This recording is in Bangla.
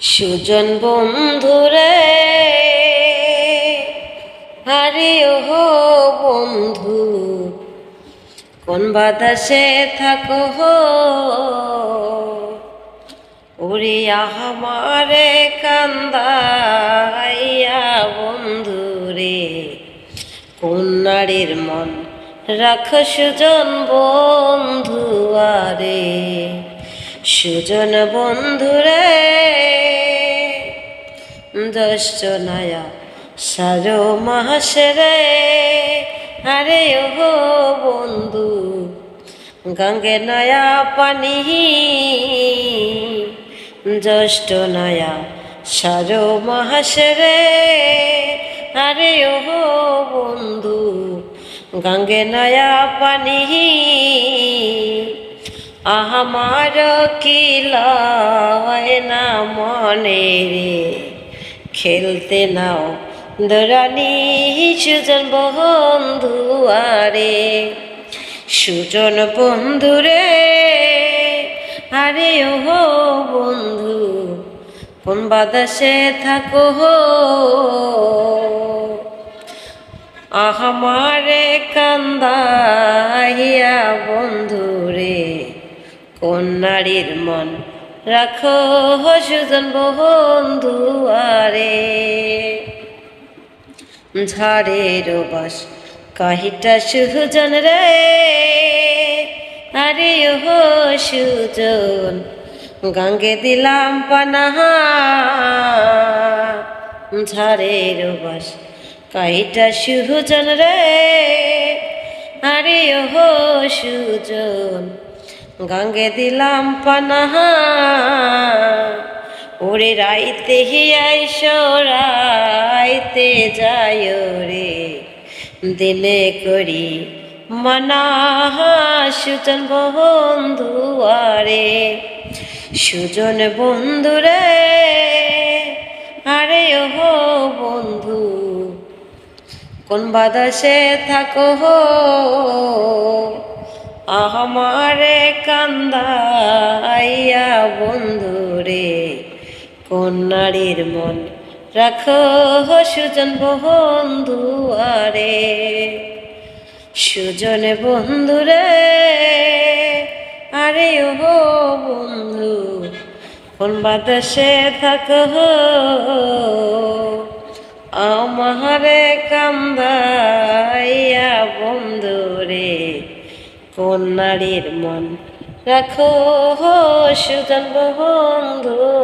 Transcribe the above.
সুজন বন্ধুরে আরে ও বন্ধু কোন বাতাসে থাকো ওরে আমারে কান্দাইয়া বন্ধুরে কোন নারীর মন রাখ সুজন বন্ধু আরে সুজন বন্ধুরে জ্যৈষ্ঠ নয়া সারো মাস রে আরে ও বন্ধু গঙ্গে নয়া পানি জ্যৈষ্ঠ নয়া সারো মাস রে আরে ও বন্ধু গঙ্গে নয়া পানি আমার কি লয় না মনে রে খেলতে নাও দরানি সুজন বন্ধু আরে সুজন বন্ধুরে আরে ও বন্ধু কোন বাতাসে থাকো আমারে কান্দাইয়া বন্ধুরে কোন নারীর মন রাখো সুজন বন্ধু আরে ঝাড়ের বাস কাহিটা সুজন রে আরে ও সুজন গঙ্গে দিলাম পানাহা ঝাড়ের বাস কাহিটা সুজন রে আরে ও সুজন গঙ্গে দিলাম পানাহা ওরে রাইতে আইসো রাইতে যায় রে দিনে করি মানাহা সুজন বন্ধু আরে সুজন বন্ধুরে আরে ও বন্ধু কোন বাতাসে থাকো আমারে কান্দাইয়া বন্ধুরে কোন নারীর মন রাখো সুজন বন্ধু আরে সুজন বন্ধুরে আরে ও বন্ধু কোন বাতাসে থাকো আমারে কান্দাইয়া বন্ধুরে কোন নারীর মন রাখো সুজন বন্ধু